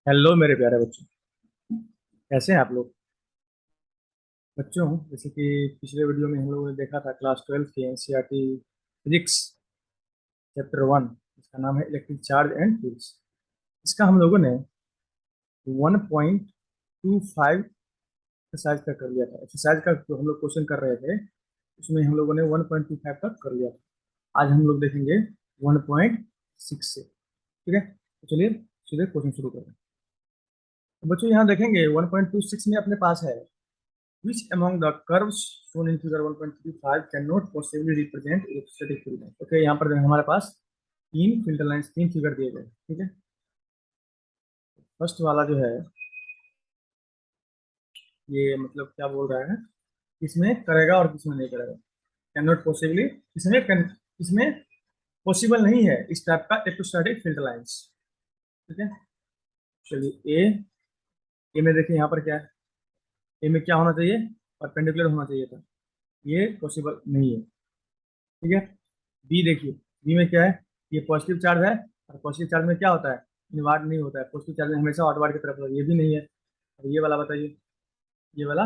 Hello मेरे प्यारे बच्चों। कैसे हैं आप लोग? बच्चों, जैसे कि पिछले वीडियो में हम लोगों ने देखा था क्लास 12 की एनसीईआरटी फिजिक्स चैप्टर 1, इसका नाम है इलेक्ट्रिक चार्ज एंड फील्ड्स। इसका हम लोगों ने 1.25 एक्सरसाइज का कर लिया था। एक्सरसाइज का जो हम लोग क्वेश्चन कर रहे थे उसमें हम लोगों ने 1.25 तक कर लिया था। आज हम लोग देखेंगे 1.6 से। ठीक है, तो चलिए सीधे क्वेश्चन शुरू करें। तो बच्चों यहाँ देखेंगे 1.26 में अपने पास है which among the curves shown in figure 1.35 cannot possibly represent electrostatic field lines? Okay, यहाँ पर हमारे पास तीन फील्ड लाइंस, तीन फिगर दिए गए। ठीक है, फर्स्ट वाला जो है ये मतलब क्या बोल रहा है, किसमें करेगा और किसमें नहीं करेगा। कैन नॉट पॉसिबली, इसमें पॉसिबल नहीं है इस टाइप का इलेक्ट्रोस्टैटिक फील्ड लाइंस। ठीक है, चलिए ए में देखिए यहाँ पर क्या है। ए में क्या होना चाहिए, परपेंडिकुलर होना चाहिए था, ये पॉसिबल नहीं है। ठीक है, बी देखिए, बी में क्या है, ये पॉजिटिव चार्ज है और पॉजिटिव चार्ज में क्या होता है, इनवर्ट नहीं होता है। पॉजिटिव चार्ज में हमेशा आउटवर्ड की तरफ होता है, ये भी नहीं है। और ये वाला बताइए, ये वाला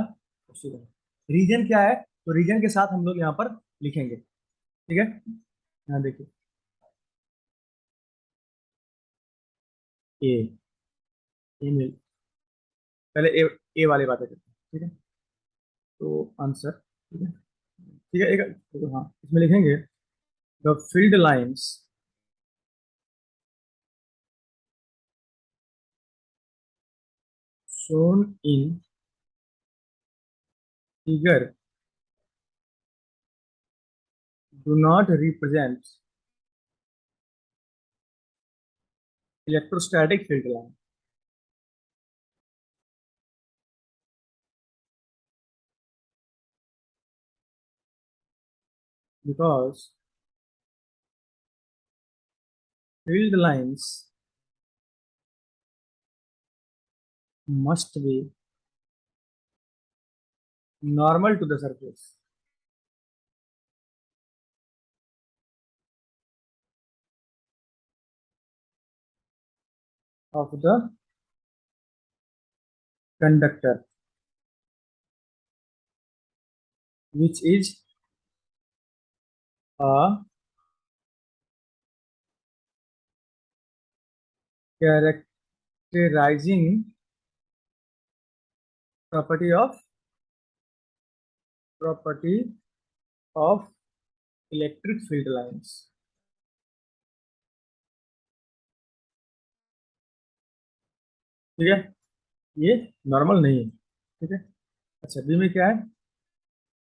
पॉजिटिव है। रीजन क्या है, तो रीजन के साथ हम लोग यहाँ पर लिखेंगे। ठीक है, यहाँ देखिए ए, ए में पहले ए वाली बातें करते हैं। ठीक है, तो आंसर, ठीक है, ठीक है, एक तो हाँ इसमें लिखेंगे the field lines shown in figure do not represent electrostatic field line because field lines must be normal to the surface of the conductor, which is a characterizing property of property of electric field lines। ठीक है, ये normal नहीं है। ठीक है, अच्छा B में क्या है,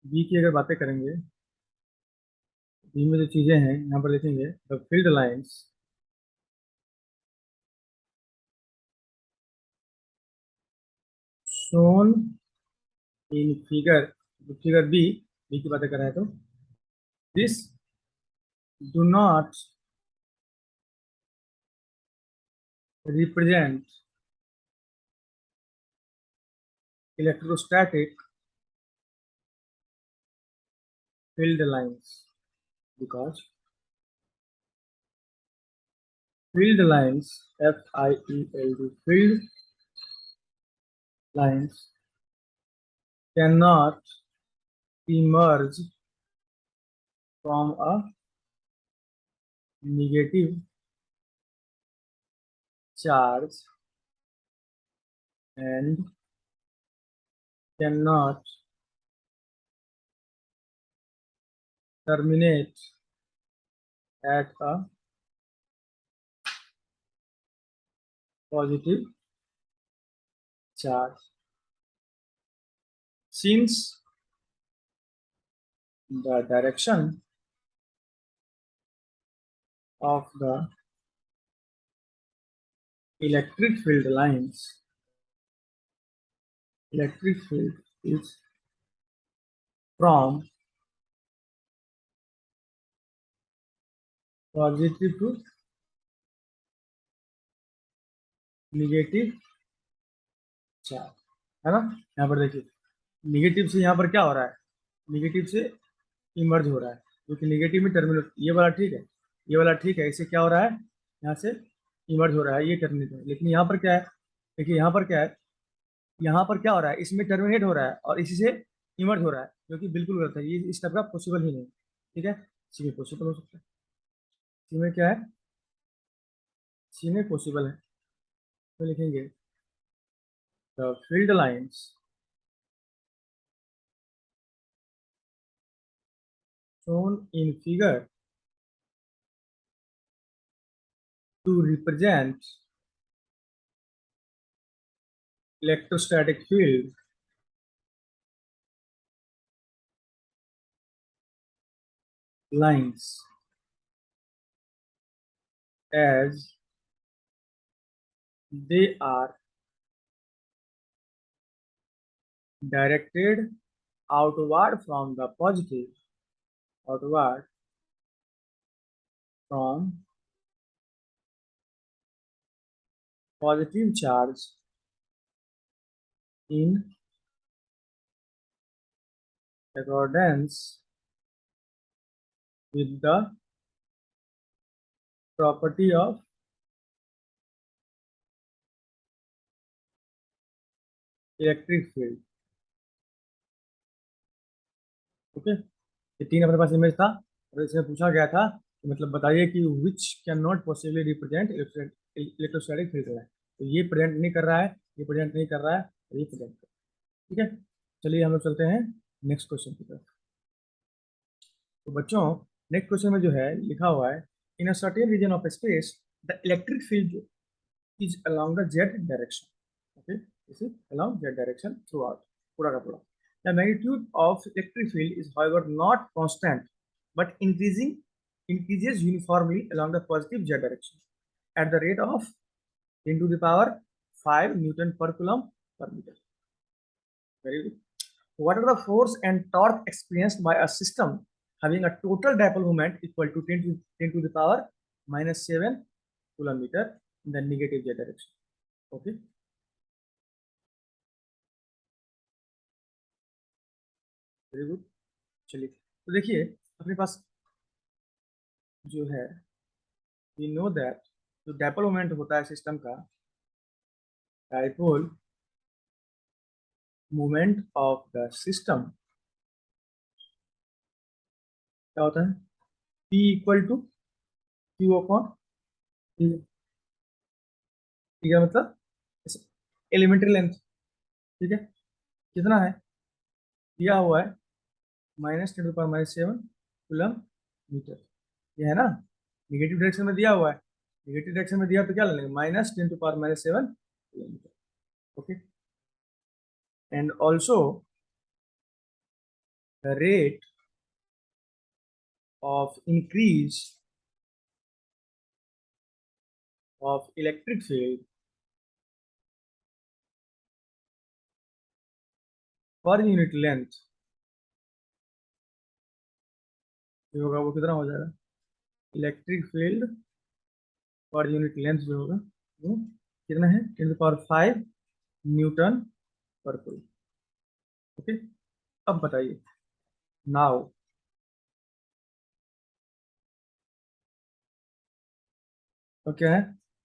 बी की अगर बातें करेंगे, बी में जो चीजें हैं यहाँ पर लिखेंगे the field lines shown in figure, figure B, B की बातें कर रहे हैं तो this do not represent electrostatic field lines because field lines, F-I-E-L-D, field lines cannot emerge from a negative charge and cannot terminate at a positive charge since the direction of the electric field lines, electric field is from positive to negative charge, है ना। यहाँ पर देखिए negative से यहाँ पर क्या हो रहा है, निगेटिव से इमर्ज हो रहा है, क्योंकि निगेटिव में टर्मिनल ये वाला ठीक है, ये वाला ठीक है, इससे क्या हो रहा है, यहाँ से इमर्ज हो रहा है, ये टर्मिनल है। लेकिन यहाँ पर क्या है, देखिए यहाँ पर क्या है, यहाँ पर क्या हो रहा है, इसमें टर्मिनेट हो रहा है और इसी से इमर्ज हो रहा है, जो कि बिल्कुल गलत है, ये इस टाइप का पॉसिबल ही नहीं। ठीक है, सी में पॉसिबल हो सकता है, सी में क्या है, सी में पॉसिबल है। तो लिखेंगे the field lines shown in figure to represent electrostatic field lines as they are directed outward from the positive, outward from positive charge in accordance with the property of electric field. Okay, ये तीन अपने पास image था और इसमें पूछा गया था कि मतलब बताइए कि which can not possibly represent electrostatic field है। तो ये प्रेजेंट नहीं कर रहा है, ये प्रेजेंट नहीं कर रहा है, और ये प्रेजेंट कर रहा है। ठीक है, चलिए हम लोग चलते हैं नेक्स्ट क्वेश्चन की तरफ। तो बच्चों, नेक्स्ट क्वेश्चन में जो है लिखा हुआ है, in a certain region of space the electric field is along the z direction. Okay, this is along z direction throughout, पूरा का पूरा। The magnitude of electric field is however not constant but increases uniformly along the positive z direction at the rate of 10 to the power 5 Newton per coulomb per meter. Very good. What are the force and torque experienced by a system having a total dipole moment equal to 10 to the power minus 7 coulomb meter in the negative z direction? Okay. Very good. चलिए, तो देखिए अपने पास जो है, we know that जो dipole moment होता है सिस्टम का, dipole moment of the system क्या होता है, P equal to Q upon T. ठीक है, मतलब एलिमेंट्री लेंथ। ठीक है, कितना है, दिया हुआ है -10⁻⁷ कूलम मीटर, ये है ना, निगेटिव डायरेक्शन में दिया हुआ है, निगेटिव डायरेक्शन में दिया तो क्या लेंगे, -10⁻⁷ coulomb meter. Okay, and also the rate of increase of electric field per unit length जो होगा वो कितना हो जाएगा, electric field per unit length जो होगा वो कितना है, 10⁵ न्यूटन पर कूलम। ओके, अब बताइए नाउ, तो क्या है,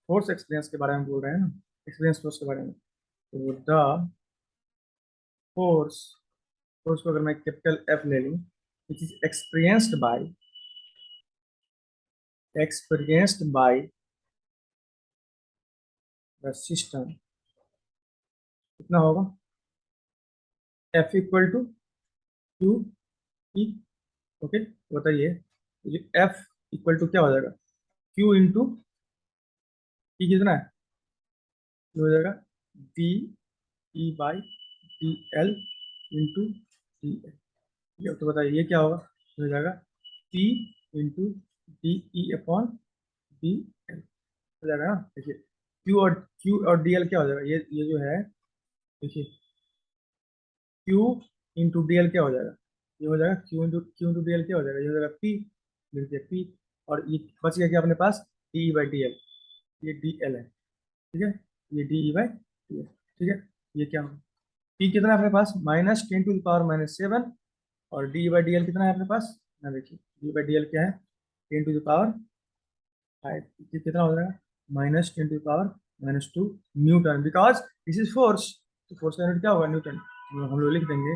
फोर्स एक्सपीरियंस के बारे में बोल रहे हैं ना, एक्सपीरियंस फोर्स के बारे में। तो द फोर्स, फोर्स को अगर मैं कैपिटल एफ ले लूँ, which is experienced by the system, कितना होगा, F equal to Q E. Okay, बताइए ये एफ इक्वल टू क्या हो जाएगा, क्यू इंटू ई, कितना है, ये हो जाएगा D E by D L into D L. ये तो बताइए ये क्या होगा, ये हो जाएगा P into D E upon D L, हो जाएगा ना। देखिए क्यू और डी एल क्या हो जाएगा, ये जो है, देखिए क्यू इंटू डी एल क्या हो जाएगा, ये हो जाएगा क्यू इंटू डी एल क्या हो जाएगा, ये हो जाएगा पी, देखिए पी, और ये बच गया क्या अपने पास, D E by D L, ये डी एल है। ठीक है, ये D E by D L. ठीक है, ये क्या होगा, पी कितना है अपने पास, -10⁻⁷, और डी बाई डी एल कितना है अपने पास ना, देखिए डी बाई डी एल क्या है, 10⁵ ये कितना हो जाएगा, -10⁻⁵ -2 Newton, because this is force. तो फोर्स का यूनिट क्या होगा? न्यूटन। हम लोग लिख देंगे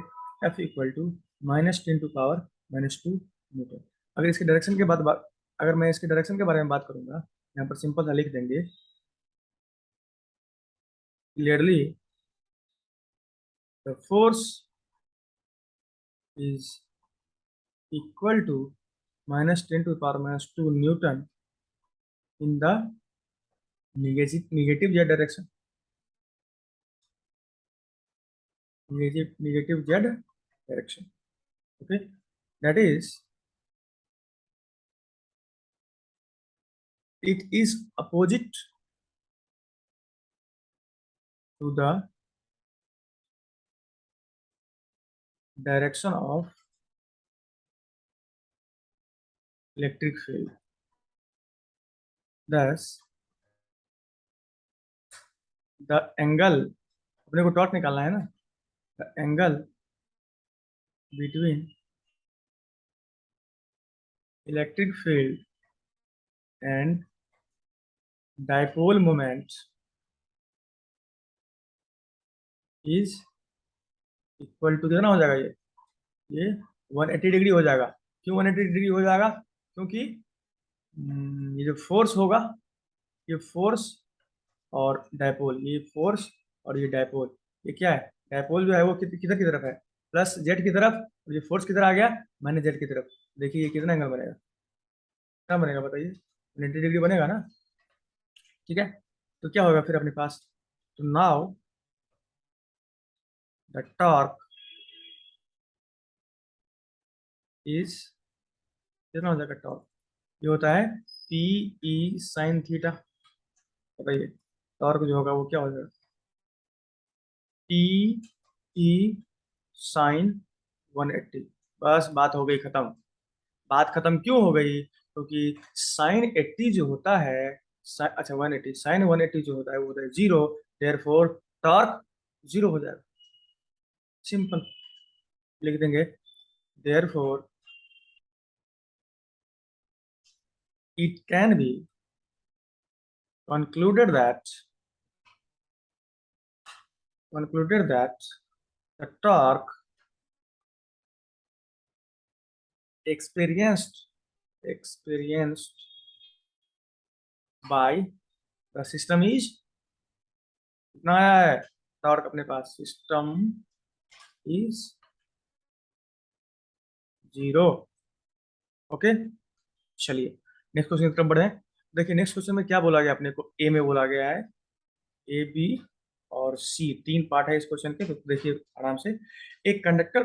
F इक्वल टू -10⁻²⁻² न्यूटन। अगर इसके डायरेक्शन के बाद अगर मैं इसके डायरेक्शन के बारे में बात करूंगा, यहाँ पर सिंपल सा लिख देंगे clearly, the force is equal to -10⁻² newton in the negative z direction, negative z direction. Okay, that is, it is opposite to the direction of electric field. Thus, the angle, अपने को torque निकालना है ना, the angle between electric field and dipole moment is equal to, कितना हो जाएगा ये 180 degree हो जाएगा। क्यों 180 डिग्री हो जाएगा? क्योंकि ये जो फोर्स होगा, ये फोर्स और डायपोल, ये फोर्स और ये डायपोल, ये क्या है? डायपोल जो है वो किधर की तरफ है? प्लस जेड की तरफ, और ये फोर्स किधर आ गया? माइनस जेड की तरफ। देखिए ये कितना एंगल बनेगा? क्या बनेगा बताइए? 90 डिग्री बनेगा ना? ठीक है, तो क्या होगा फिर अपने पास? तो नाउ द टॉर्क इज, कितना हो जाएगा टॉर्क? ये होता है पी ई साइन थीटा। बताइए टॉर्क जो होगा वो क्या हो जाएगा? P E sine 180। बस बात हो गई खत्म। बात खत्म क्यों हो गई? क्योंकि साइन 80 जो होता है, अच्छा 180, साइन 180 जो होता है वो होता है 0, देयरफॉर टॉर्क 0 हो जाएगा। सिंपल लिख देंगे, therefore it can be concluded that the torque experienced by the system is, कितना आया है टॉर्क अपने पास? System is 0। ओके, चलिए नेक्स्ट क्वेश्चन की तरफ बढ़े। देखिए नेक्स्ट क्वेश्चन में क्या बोला गया अपने को? ए में बोला गया है, ए बी और सी, तीन पार्ट है इस क्वेश्चन के। तो देखिए आराम से, एक कंडक्टर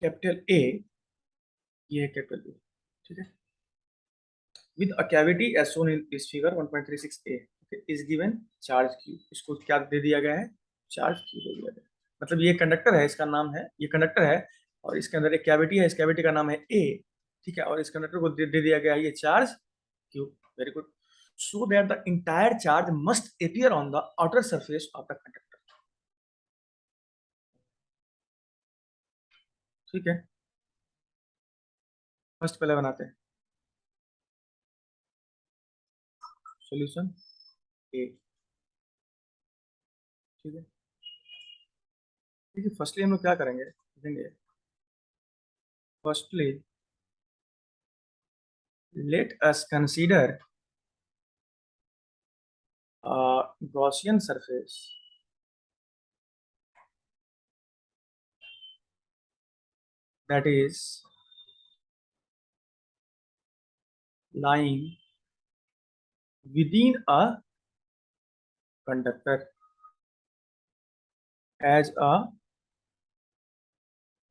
कैपिटल ए, ये है कैपिटल ए, ठीक है, with a cavity as shown in this figure 1.36a, okay, is given charge q। इसको क्या दे दिया गया है? चार्ज q दे दिया गया है। मतलब ये कंडक्टर है, इसका नाम है, ये कंडक्टर है और इसके अंदर एक कैविटी है, इस कैविटी का नाम है ए, ठीक है, और इस कंडक्टर को दे दिया गया है ये charge q। Very good. So that the entire charge must appear on the outer surface of the conductor. ठीक है, फर्स्ट पहले बनाते हैं सॉल्यूशन ए। ठीक है, देखिए फर्स्टली हम लोग क्या करेंगे, देखेंगे firstly let us consider a Gaussian surface that is lying within a conductor as a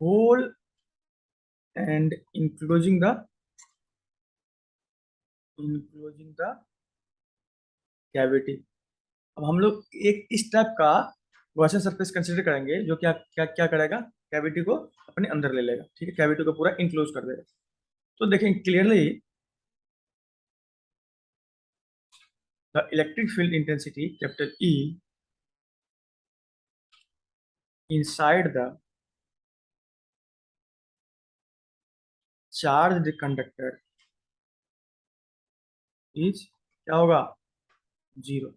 whole and enclosing the cavity। अब हम लोग एक इस टाइप का गॉसियन सरफेस कंसीडर करेंगे जो क्या क्या क्या करेगा? कैविटी को अपने अंदर ले लेगा, ठीक है, कैविटी को पूरा इंक्लोज कर देगा। तो देखें clearly, the electric field intensity capital E inside the charged conductor is, क्या होगा? 0।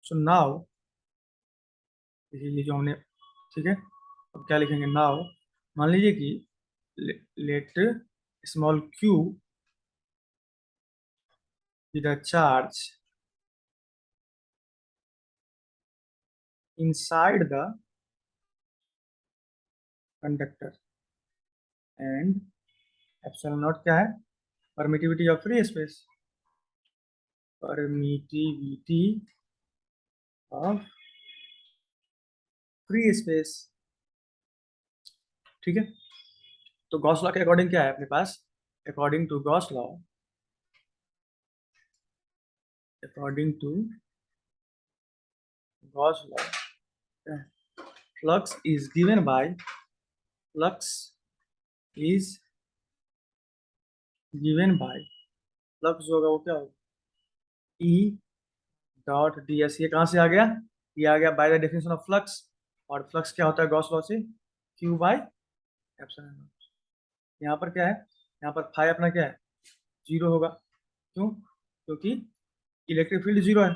सो नाउ ये जो हमने, ठीक है, अब क्या लिखेंगे नाउ, मान लीजिए कि let small Q with a charge inside the conductor and epsilon naught क्या है, permittivity of free space, permittivity of free space, ठीक है। तो गॉस लॉ के अकॉर्डिंग क्या है अपने पास, according to Gauss law, according to Gauss law, flux is given by, flux is given by, flux जो होगा वो क्या होगा, ई डॉट डी एस। ये कहाँ से आ गया, ये आ गया bye the definition of flux, और फ्लक्स क्या होता है गॉस लॉ से, क्यू बाय एप्सिलॉन नॉट। यहाँ पर क्या है, यहाँ पर फाई अपना क्या है, जीरो होगा, क्यों, क्योंकि इलेक्ट्रिक फील्ड जीरो है।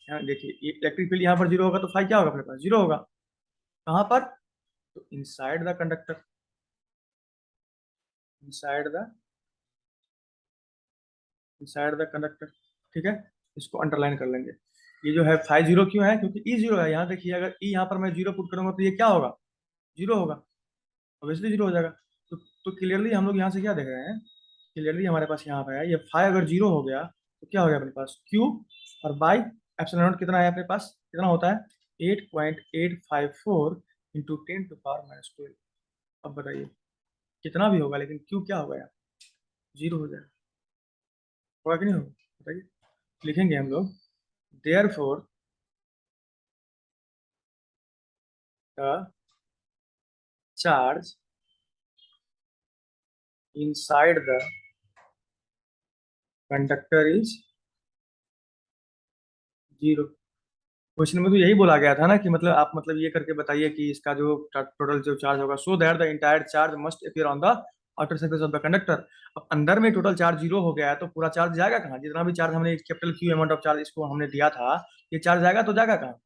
यहाँ देखिए इलेक्ट्रिक फील्ड यहाँ पर जीरो होगा तो फाई क्या होगा अपने पास, जीरो होगा। कहाँ पर, तो inside the conductor, inside the, inside the conductor, ठीक है। इसको अंडरलाइन कर लेंगे। ये जो है फाई जीरो क्यों है, क्योंकि ई जीरो है। यहाँ देखिए अगर ई यहाँ पर मैं जीरो पुट करूंगा तो ये क्या होगा, जीरो होगा, ऑब्वियसली जीरो हो जाएगा। तो क्लियरली हम लोग यहाँ से क्या देख रहे हैं, क्लियरली हमारे पास यहाँ पे है ये फाई अगर जीरो हो गया तो क्या हो गया अपने पास क्यू, और बाई एप्सिलॉन नॉट कितना है अपने पास, कितना होता है 8.854 इंटू 10⁻²। अब बताइए कितना भी होगा लेकिन क्यू क्या होगा यार, जीरो हो जाएगा, होगा कि नहीं होगा बताइए। लिखेंगे हम लोग therefore the charge inside the conductor is zero. Question में तो यही बोला गया था ना कि मतलब आप मतलब ये करके बताइए कि इसका जो टोटल जो चार्ज होगा, सो that the entire charge must appear on the outer surface of the conductor. अब अंदर में टोटल चार्ज जीरो हो गया है तो पूरा चार्ज जाएगा कहाँ, जितना भी चार्ज हमने capital Q amount of charge इसको हमने दिया था, ये चार्ज जाएगा तो जाएगा कहाँ,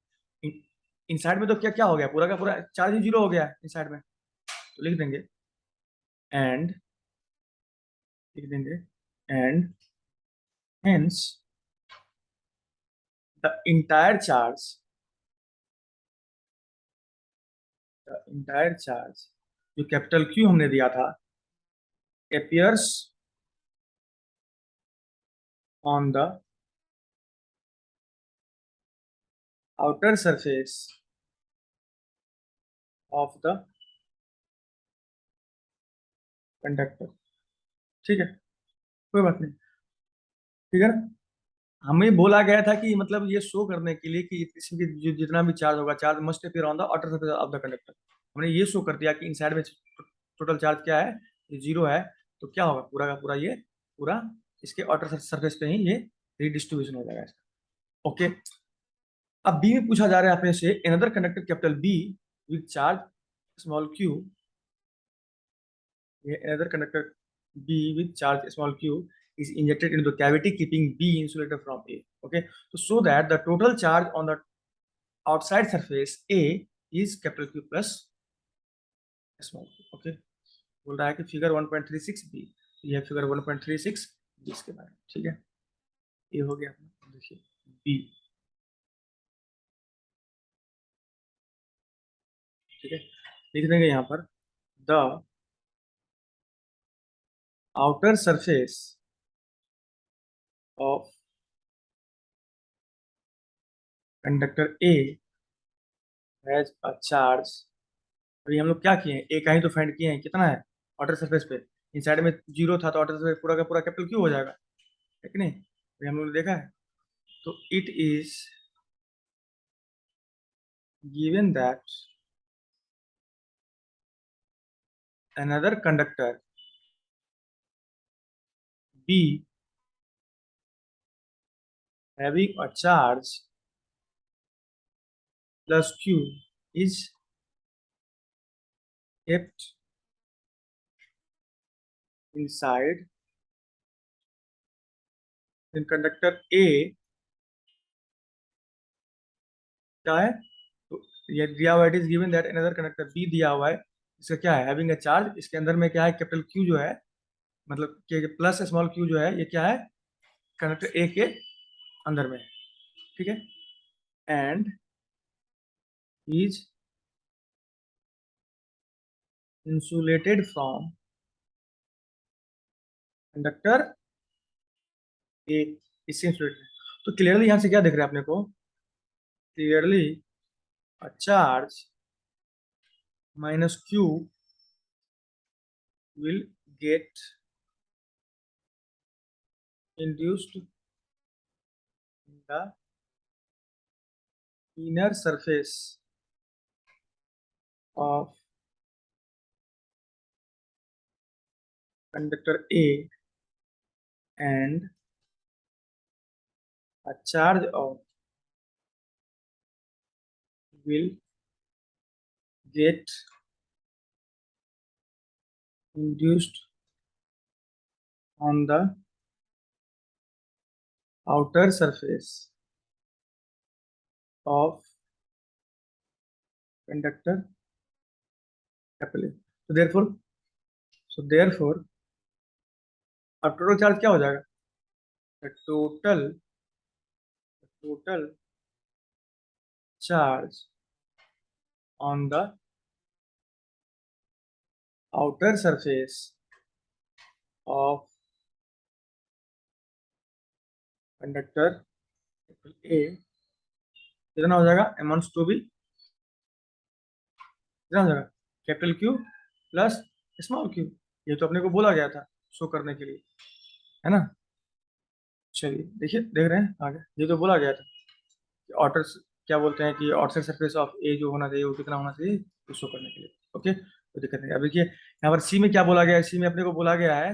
इनसाइड में तो क्या क्या हो गया, पूरा का पूरा चार्ज ही जीरो हो गया है इनसाइड में। तो लिख देंगे एंड, लिख देंगे and hence the entire charge, the entire charge जो कैपिटल क्यू हमने दिया था appears on the outer surface of the conductor, ठीक है, कोई बात नहीं, ठीक है ना। हमें बोला गया था कि मतलब ये शो करने के लिए कि इसमें जो जितना भी चार्ज होगा, charge must appear on the outer surface of the conductor. हमने ये शो कर दिया कि इनसाइड में टोटल चार्ज क्या है, ये जीरो है। तो क्या होगा पूरा का पूरा ये पूरा इसके आउटर सरफेस पे ही ये रिडिस्ट्रीब्यूशन हो जाएगा इसका। ओके, अब बी में पूछा जा रहा है अपने से another conductor capital B with charge small Q, another conductor B with charge small q is injected into the cavity keeping B insulated from A. Okay, so that the total charge on the outside surface A is capital Q plus small q. Okay, बोल रहा है कि figure 1.36 B, ये figure 1.36 B इसके बारे में, ठीक है। ये हो गया अपना, देखिए बी, ठीक है, लिख देंगे यहाँ पर the outer surface of conductor A has a charge. अभी हम लोग क्या किए हैं, एक का ही तो फाइंड किए हैं, कितना है आउटर सरफेस पे, इनसाइड में जीरो था तो आउटर सरफेस पूरा का पूरा कैपिटल क्यू हो जाएगा, है कि नहीं, अभी हम लोग ने देखा है। तो it is given that another conductor B having a charge plus q is kept inside, then conductor A क्या है, तो ये दिया हुआ, it is given that another conductor B दिया हुआ है, इसका क्या है, हैविंग अ चार्ज, इसके अंदर में क्या है, कैपिटल क्यू जो है, मतलब कि प्लस स्मॉल क्यू जो है, ये क्या है, कंडक्टर ए के अंदर में है, ठीक है, and is insulated from conductor A, इससे इंसुलेटेड। तो क्लियरली यहां से क्या दिख रहा है अपने को, clearly a charge minus q will get induced in the inner surface of conductor A, and a charge of will get induced on the outer surface of conductor A. So therefore अब total charge क्या हो जाएगा, the total charge on the outer surface of conductor A कितना हो जाएगा, amounts to be कितना हो जाएगा, capital Q plus small Q, ये तो अपने को बोला गया था शो करने के लिए, है ना। चलिए देखिए, देख रहे हैं आगे, ये तो बोला गया था कि ऑटर, क्या बोलते हैं कि आउटसाइड सरफेस ऑफ ए जो होना चाहिए वो कितना होना चाहिए, तो शो करने के लिए। ओके, कोई दिक्कत नहीं। अब देखिए यहाँ पर सी में क्या बोला गया है, सी में अपने को बोला गया है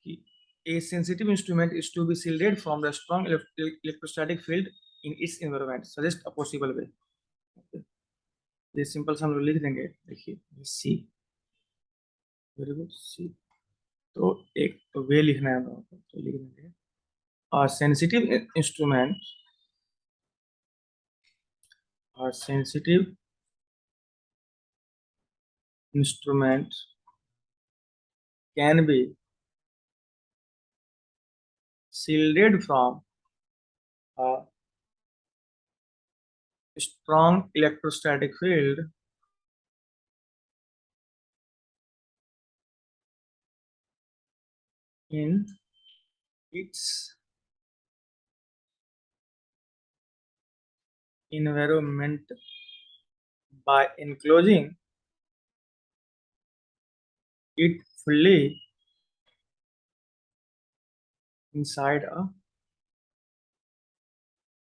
कि a sensitive instrument is to be shielded from the strong electrostatic field in its environment, suggest a possible way. ये सिंपल सा हम लोग लिख देंगे, देखिए सी, वेरी गुड सी। तो एक तो वे लिखना है हम लोगों को, तो लिख देंगे सेंसिटिव इंस्ट्रूमेंट, और sensitive instrument can be shielded from a strong electrostatic field in its environment by enclosing it fully inside a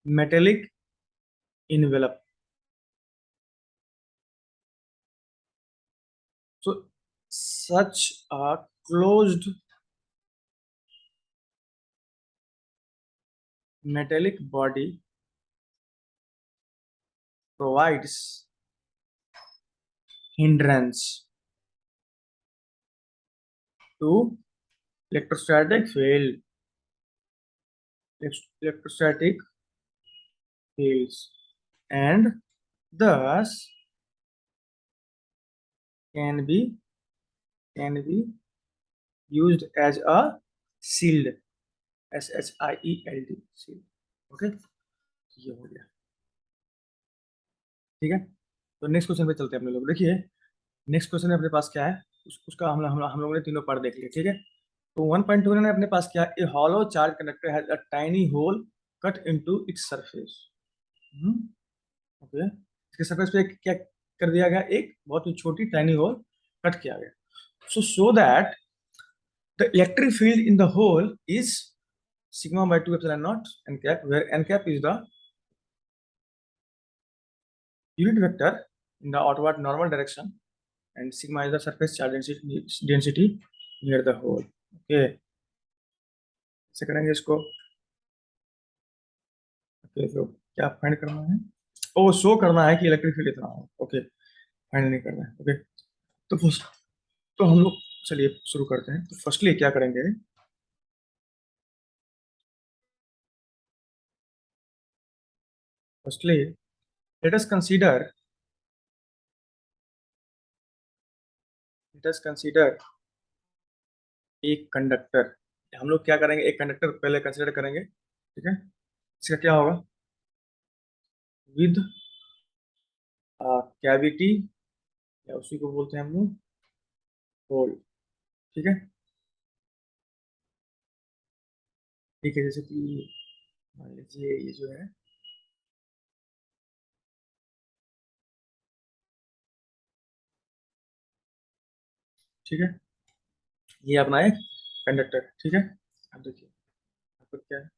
metallic envelope. So, such a closed metallic body provides hindrance to electrostatic field, electrostatic fields, and thus can be can be used as a shield, SHIELD shield। Okay, ये हो गया, ठीक है। तो next question पे चलते हैं अपने लोग। देखिए नेक्स्ट क्वेश्चन अपने पास क्या है, उसका हम लोगों ने तीनों पार्ट देख लिए, ठीक है। तो 1.2 ने अपने पास क्या, a hollow charge conductor has a tiny hole cut into its surface. Okay, इसके सरफेस पे क्या कर दिया गया, एक बहुत ही छोटी टाइनी होल कट किया गया। So that the electric field in the hole is sigma by 2 epsilon naught n cap, where n cap is the unit vector in the outward normal direction and sigma is the surface charge density near the hole। okay, ऐसे करेंगे इसको। Okay, तो क्या find करना है, ओ show करना है कि इलेक्ट्रिक फील्ड इतना हो। ओके, फाइंड नहीं करना है। ओके, तो फर्स्ट, तो हम लोग चलिए शुरू करते हैं। तो फर्स्टली क्या करेंगे, फर्स्टली लेट अस कंसीडर एक कंडक्टर। हम लोग क्या करेंगे, एक कंडक्टर पहले कंसीडर करेंगे, ठीक है। इसका क्या होगा, विद कैविटी, या उसी को बोलते हैं हम लोग होल, ठीक है। ठीक है, जैसे कि मान लीजिए ये जो है, ठीक है, ये अपना एक कंडक्टर, ठीक है। अब देखिए यहाँ पर क्या है,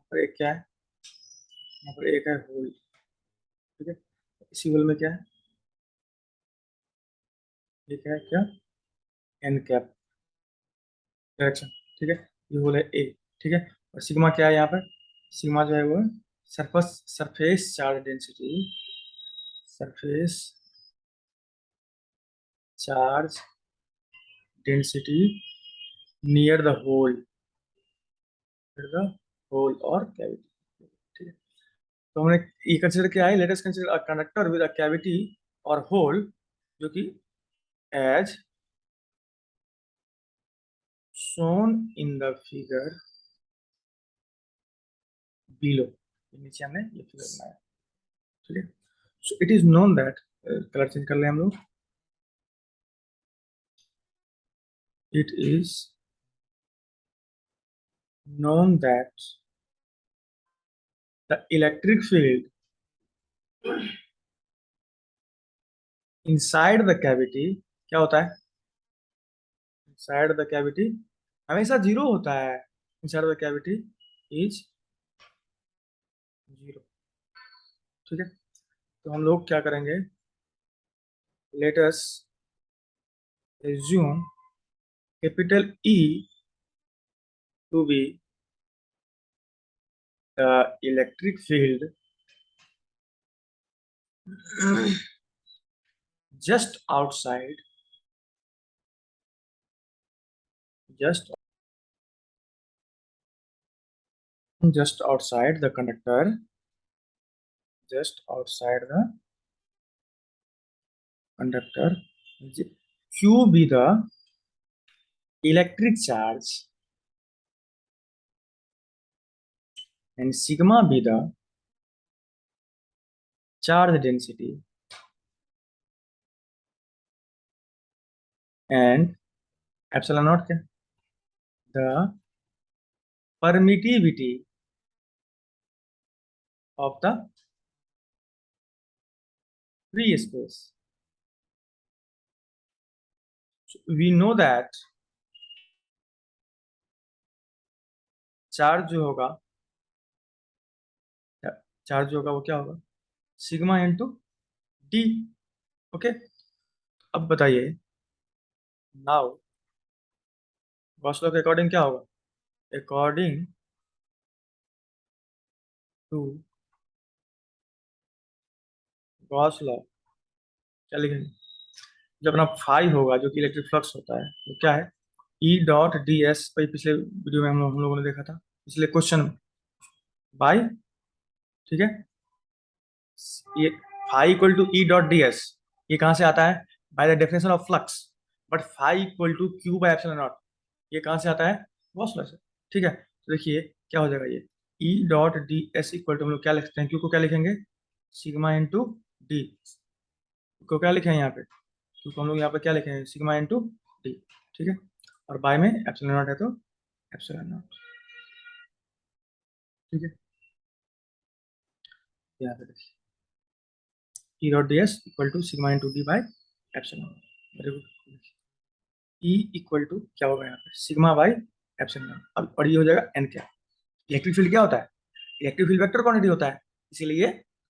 यहाँ पर एक क्या है, यहाँ पर एक है होल, ठीक है। इसी होल में क्या है, एक है क्या, एन कैप डायरेक्शन, ठीक है। ये होल है ए, ठीक है। और सिग्मा क्या है यहाँ पर, सिग्मा जो है वो surface charge density, surface charge density near the hole, near the hole और कैविटी, ठीक है। तो हमने ये कंसिडर किया है, let us consider a conductor with a cavity और होल, जो कि as shown in the figure below। नीचे हमने ये फिगर बनाया, ठीक है। So it is known that, colour change कर ले हम लोग, it is known that the electric field inside the cavity, क्या होता है, inside the cavity हमेशा जीरो होता है, inside the cavity is zero, ठीक है। तो हम लोग क्या करेंगे, let us assume capital E to be the electric field just outside, just just outside the conductor, just outside the conductor, q be the electric charge and sigma be the charge density, and epsilon naught क्या, the permittivity of the free space। So we know that charge जो होगा, charge जो होगा वो क्या होगा, sigma into D, okay. अब बताइए, नाउ गॉस लॉ के अकॉर्डिंग क्या होगा, अकॉर्डिंग टू गॉस लॉ क्या लिखेंगे, जब अपना फाई होगा जो कि इलेक्ट्रिक फ्लक्स होता है, तो क्या है, ई डॉट डी एस, पिछले वीडियो में हम लोगों ने देखा था, पिछले क्वेश्चन में, बाई, ठीक है। ये phi equal to E dot D S, ये कहाँ से आता है, by the definition of flux, but phi equal to Q by epsilon naught, ये कहाँ से आता है, गॉस लॉ से, ठीक है। तो देखिए क्या हो जाएगा, ये E dot D S equal to, हम लोग क्या लिखते हैं, क्यू को क्या लिखेंगे, सिग्मा इंटू डी, को क्या लिखे हैं यहाँ पे, क्यू को हम लोग यहाँ पे क्या लिखेंगे, सिग्मा इंटू डी, ठीक है। और बाय में एप्सिलॉन नॉट है तो एप्सिलॉन नॉट, ठीक है। यहाँ पे देखिए E dot D S equal to sigma into D by epsilon naught, very good. E equal to क्या होगा यहाँ पे, सिग्मा बाई एप्सिलॉन नॉट। अब और ये हो जाएगा एन क्या, इलेक्ट्रिक फील्ड क्या होता है, इलेक्ट्रिक फील्ड वेक्टर क्वांटिटी होता है, इसीलिए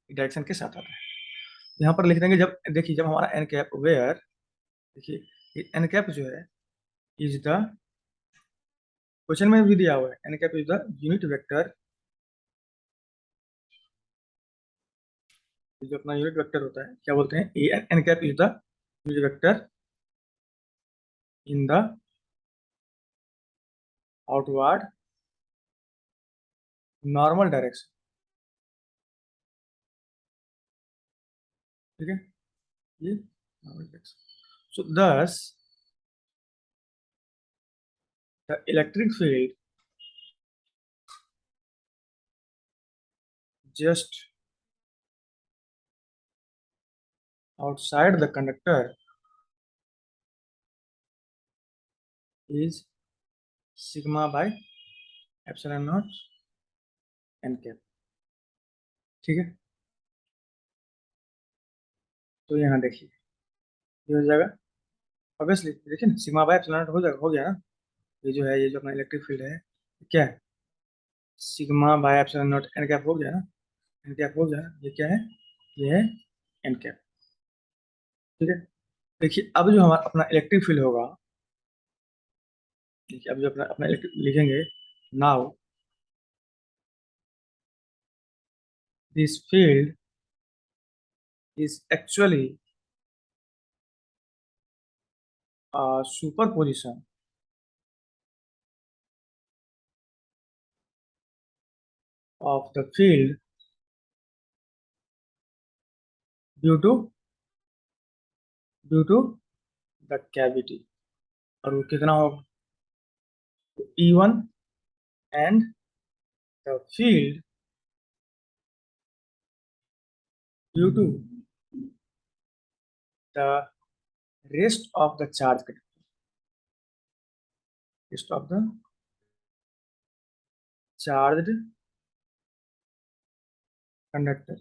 डायरेक्शन के साथ आता है। यहाँ पर लिख देंगे, जब देखिए जब हमारा एन कैप वेयर, देखिए एन कैप जो है इज द, क्वेश्चन में भी दिया हुआ है, n cap is the unit vector, जो अपना यूनिट वेक्टर होता है, क्या बोलते हैं, a n cap is the unit vector in the outward normal direction, ठीक है, ये normal direction. So thus the electric field just outside the conductor is sigma by epsilon naught n cap, ठीक है। तो यहाँ देखिए ये हो जाएगा, ऑब्वियसली देखिए ना, सिग्मा बाय एप्सिलॉन नॉट हो जाएगा, हो गया ना। ये जो है, ये जो अपना इलेक्ट्रिक फील्ड है, क्या है, sigma bye epsilon naught N cap हो गया ना, एन कैप हो गया। ये क्या है, ये है एन कैप, ठीक है। देखिए अब जो हमारा अपना इलेक्ट्रिक फील्ड होगा, देखिए अब जो अपना अपना इलेक्ट्रिक लिखेंगे, now this field is actually superposition of the field due to the cavity। और वो कितना होगा, E1 and the field due to the rest of the charged conductor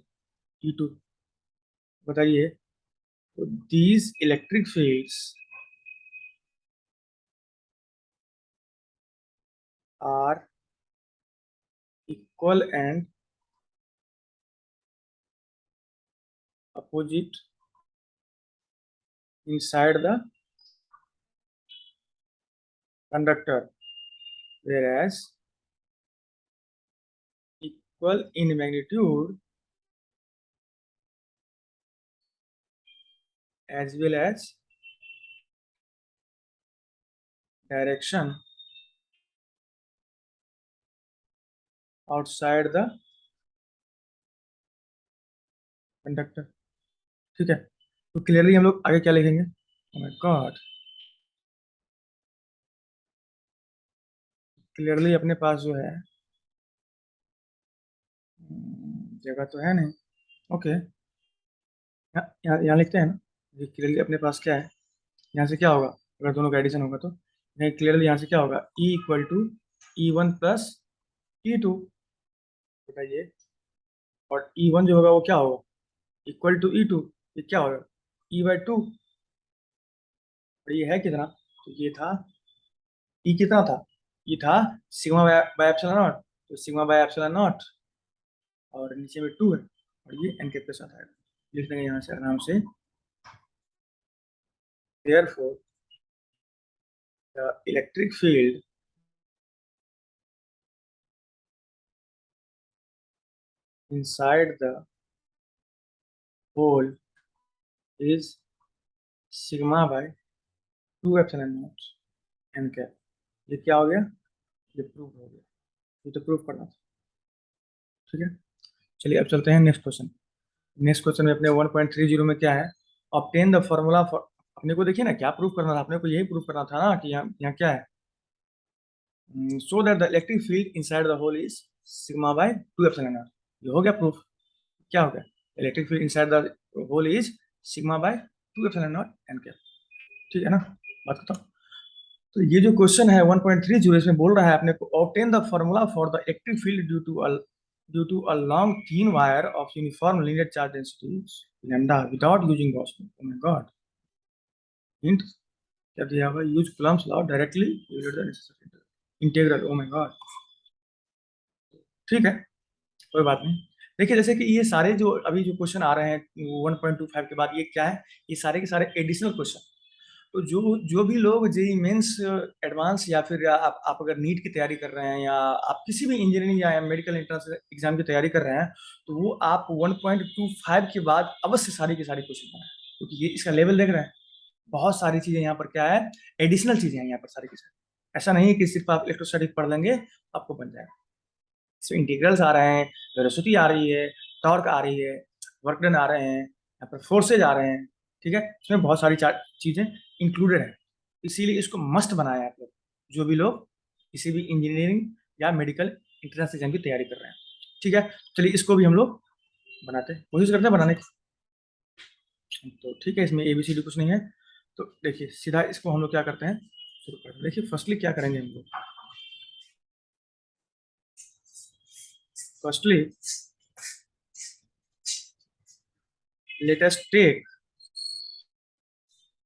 E2। बताइए, तो these electric fields are equal and opposite inside the conductor, whereas equal in magnitude as well as direction outside the conductor, ठीक है। तो clearly हम लोग आगे क्या लिखेंगे, ओह माय गॉड, क्लियरली अपने पास जो है जगह तो है नहीं, ओके, यहाँ लिखते हैं ना। ये क्लियरली अपने पास क्या है, यहाँ से क्या होगा, अगर दोनों का एडिशन होगा तो नहीं, क्लियरली यहाँ से क्या होगा, E equal to E1 plus E2, बताइए। और E1 जो होगा वो क्या होगा, इक्वल टू E2, ये क्या होगा, E/2। और ये है कितना, तो ये था, E कितना था, ये था सिग्मा बाय एप्सिलॉन नॉट, तो सिग्मा बाय एप्सिलॉन नॉट, और नीचे में 2 है, और ये एन के साथ आएगा, लिख देंगे यहाँ से आराम से। Therefore the electric field inside the hole is sigma by 2 epsilon naught n cap। ये क्या हो गया, ये प्रूव हो गया, ये तो प्रूव करना था, ठीक है। चलिए अब चलते हैं नेक्स्ट क्वेश्चन। नेक्स्ट क्वेश्चन में अपने 1.30 में क्या है, ऑब्टेन द फॉर्मूला फॉर, अपने को देखिए ना क्या प्रूव करना था, अपने को यही प्रूव करना था ना कि यहाँ क्या है, so that the electric field inside the hole is sigma by 2 epsilon naught. ये हो गया प्रूफ, क्या हो गया, electric field inside the hole is sigma by 2 epsilon naught N cap, ठीक है ना। बात बताओ, तो ये जो क्वेश्चन है 1.30 इसमें बोल रहा है अपने को, obtain the formula for the electric field due to a long thin wire of uniform linear charge density lambda without using Gauss law. Oh my god, hint क्या दिया हुआ, use Coulomb's law directly integral, oh my god, ठीक है, कोई बात नहीं। देखिए जैसे कि ये सारे जो अभी जो क्वेश्चन आ रहे हैं 1.25 के बाद, ये क्या है, ये सारे के सारे एडिशनल क्वेश्चन। तो जो जो भी लोग जेई मेंस एडवांस या फिर आप अगर नीट की तैयारी कर रहे हैं, या आप किसी भी इंजीनियरिंग या मेडिकल एंट्रेंस एग्जाम की तैयारी कर रहे हैं, तो वो आप 1.25 के बाद अवश्य सारी की सारी क्वेश्चन बनाएं, क्योंकि ये इसका लेवल देख रहे हैं, बहुत सारी चीजें यहाँ पर क्या है, एडिशनल चीजें हैं यहाँ पर सारी की सारी। ऐसा नहीं है कि सिर्फ आप इलेक्ट्रोस्टैटिक पढ़ लेंगे आपको बन जाएगा, इसमें इंटीग्रल्स आ रहे हैं, वेलोसिटी आ रही है, टॉर्क आ रही है, वर्क डन आ रहे हैं, यहाँ पर फोर्सेज आ रहे हैं। ठीक है, इसमें बहुत सारी चीजें इंक्लूडेड है, इसीलिए इसको मस्ट बनाया है आप लोग, जो भी लोग किसी भी इंजीनियरिंग या मेडिकल एंट्रेंस एग्जाम की तैयारी कर रहे हैं। ठीक है, चलिए इसको भी हम लोग बनाते हैं, कोशिश करते हैं बनाने की। तो ठीक है, इसमें ABCD कुछ नहीं है, तो देखिए सीधा इसको हम लोग क्या करते हैं, शुरू करते हैं। देखिए फर्स्टली क्या करेंगे हम लोग, firstly let us take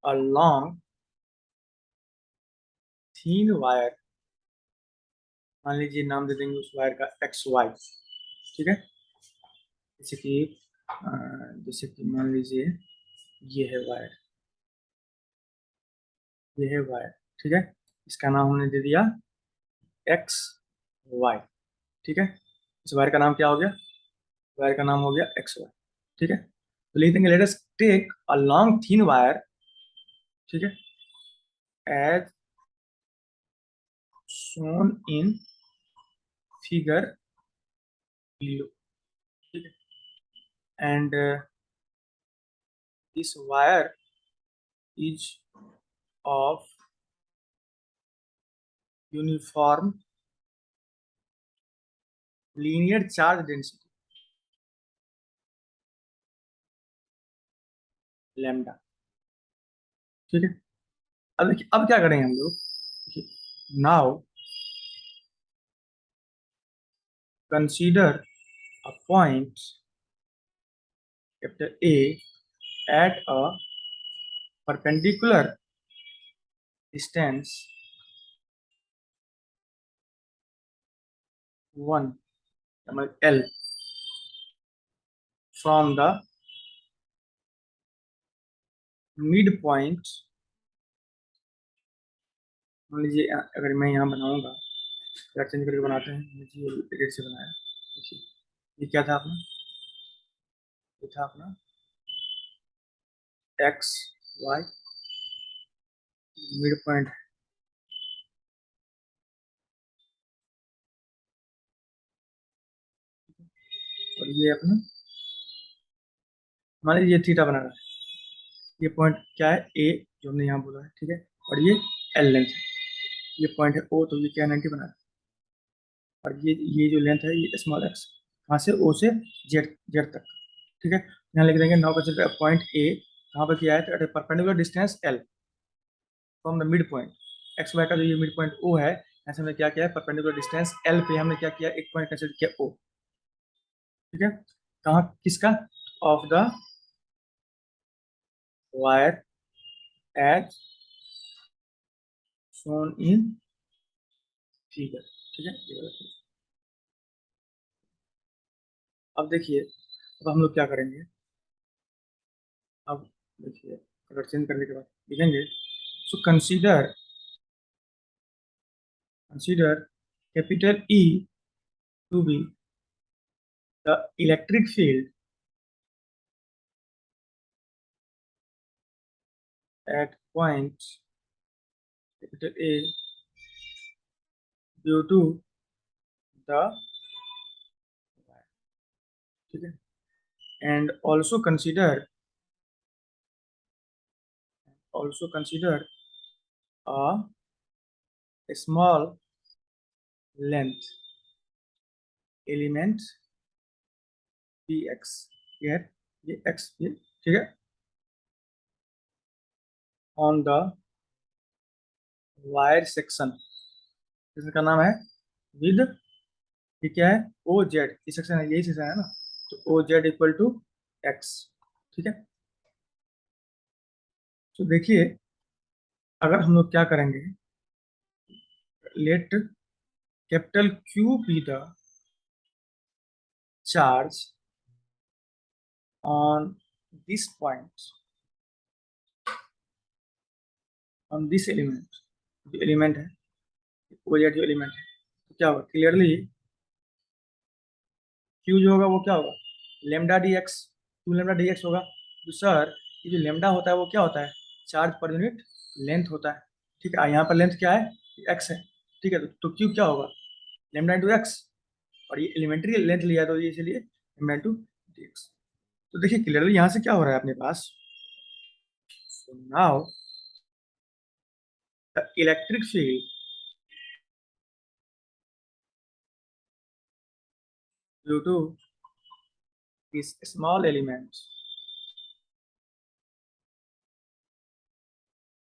a long thin wire, मान लीजिए नाम दे देंगे उस वायर का XY। ठीक है, जैसे कि मान लीजिए ये है वायर, ये है वायर। ठीक है, इसका नाम हमने दे दिया XY। ठीक है, इस वायर का नाम क्या हो गया, वायर का नाम हो गया XY। ठीक है, तो लिख देंगे let us take a long thin wire. ठीक है, as shown in figure below। ठीक है, and this wire is of uniform linear charge density lambda। ठीक है, अब देखिए अब क्या करेंगे हम लोग, now consider a point capital A at a perpendicular distance 1 L from the midpoint। मान लीजिए अगर मैं यहाँ बनाऊंगा, कलर चेंज करके बनाते हैं, लीजिए एडिट से बनाया। देखिए ये क्या था अपना, ये था अपना XY मिड पॉइंट। और ये अपना मान लीजिए ये थीटा बना रहा है, ये पॉइंट क्या है A, जो हमने यहाँ बोला है। ठीक है, और ये L लेंथ है, ये पॉइंट है O, तो ये क्या है 90 बना रहा है। और ये जो लेंथ है ये स्मॉल x, कहाँ से O से Z Z तक। ठीक है, यहाँ लिख देंगे नाउ कंसीडर पॉइंट A, कहाँ पर किया है, at perpendicular distance L from the mid point. X Y का जो ये मिड पॉइंट O है, ऐसे हमने क्या किया है, परपेंडिकुलर डिस्टेंस L पे हमने क्या किया, एक पॉइंट कंसीडर किया O। ठीक है, कहाँ किसका, of the wire as shown in figure. ठीक है, ये वाला figure। अब देखिए, अब हम लोग क्या करेंगे, अब देखिए कलर चेंज करने के बाद लिखेंगे, so consider capital E to be the electric field at point capital A due to the, ठीक है, and also consider a small length element px, ये x ये, ठीक है, on the wire section, इसका नाम है विद, ये क्या है ओ जेड, ये सेक्शन है, यही सेक्शन है ना, तो O Z equal to X. ठीक है, तो देखिए अगर हम लोग क्या करेंगे, let capital Q be the charge on this point, on this element, जो एलिमेंट है ओ जेड, जो एलिमेंट है, तो क्या होगा, क्लियरली क्यू जो होगा वो क्या होगा, lambda D X, two lambda D X होगा। तो सर ये जो लेमडा होता है वो क्या होता है, चार्ज पर यूनिट लेंथ होता है। ठीक है, यहाँ पर लेंथ क्या है, एक्स है। ठीक है, तो क्यू क्या होगा, लेमडा इंटू एक्स। और ये एलिमेंट्री लेंथ लिया है तो ये इसलिए m into dx। तो देखिए क्लियरली यहाँ से क्या हो रहा है अपने पास, so now the electric field due to this small element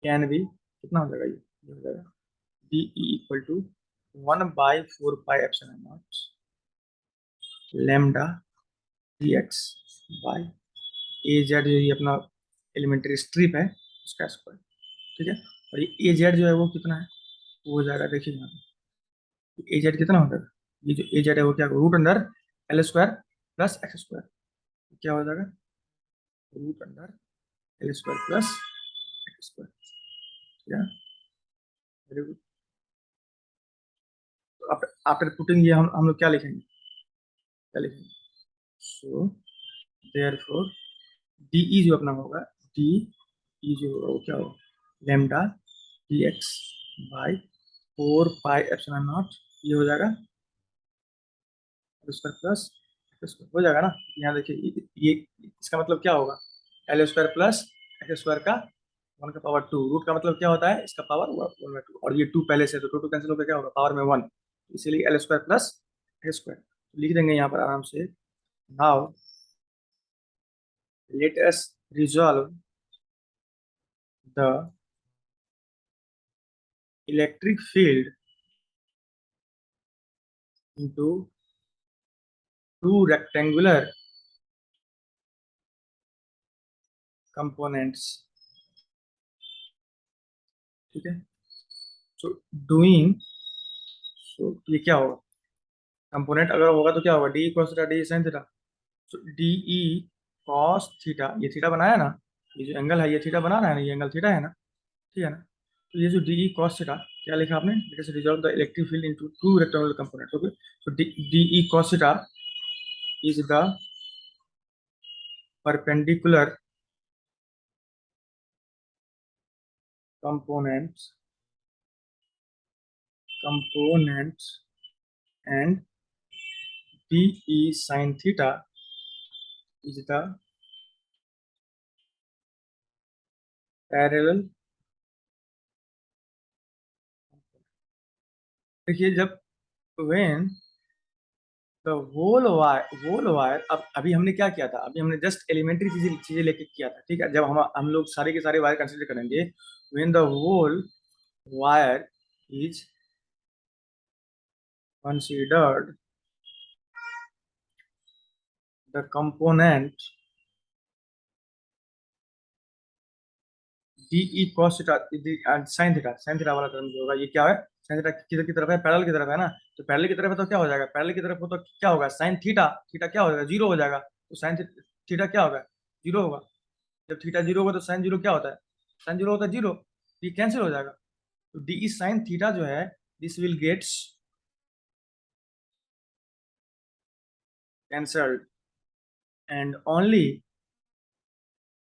can be, कितना हो जाएगा ये हो जाएगा d e equal to 1/4 pi epsilon naught lambda dx by A Z, जो ये अपना एलिमेंट्री स्ट्रिप है उसका स्क्वायर। ठीक है, और ये ए जेड जो है वो कितना है, वो हो जाएगा देखिए यहाँ पे ए जेड कितना हो जाएगा, ये जो ए जेड है वो क्या, root under L square plus x square, क्या हो जाएगा root under L square plus x square. ठीक है, वेरी गुड। तो आफ्टर पुटिंग ये हम लोग क्या लिखेंगे, क्या लिखेंगे, सो देयरफॉर डी ई जो अपना होगा, डी ई जो होगा वो क्या होगा lambda D x by 4 pi epsilon naught, ये हो जाएगा स्क्वायर प्लस स्क्वायर हो जाएगा ना। यहाँ देखिए ये इसका मतलब क्या होगा, L square plus x square का 1 का पावर 2, रूट का मतलब क्या होता है इसका पावर 1/2, और ये 2 पहले से, तो 2 कैंसिल होकर क्या होगा पावर में 1, इसीलिए L square plus x square. तो लिख देंगे यहाँ पर आराम से, now let us resolve the electric field into two rectangular components. ठीक है, सो डूइंग, सो ये क्या होगा, कंपोनेंट अगर होगा तो क्या होगा D cos theta D sine theta, तो डी ई कॉस थीटा, ये थीटा बनाया ना, ये जो एंगल है ये थीटा बना रहा है ना, ये एंगल थीटा है ना, ठीक है ना। तो ये जो डी ई कॉस थीटा क्या लिखा आपने, let us resolve the electric field into two rectangular components. Okay, so D E cos theta is the perpendicular components and d e sin theta is the parallel। देखिए जब when the whole wire, अब अभी हमने क्या किया था, अभी हमने जस्ट एलिमेंट्री चीजें चीजें लेके किया था। ठीक है, जब हम लोग सारे के सारे वायर कंसीडर करेंगे, when the whole wire is considered, the component D E cos theta sine theta वाला टर्म जो होगा ये क्या है, साइन थीटा किधर की तरफ है, पैरेलल की तरफ है ना, तो पैरेलल की तरफ है तो क्या हो जाएगा, पैरेलल की तरफ हो तो क्या होगा साइन थीटा, थीटा क्या हो जाएगा जीरो हो जाएगा, तो साइन थीटा क्या होगा जीरो होगा। जब थीटा जीरो होगा तो साइन जीरो क्या होता है, साइन जीरो होता है जीरो, ये कैंसिल हो जाएगा। तो डी ई साइन थीटा जो है this will gets cancelled and only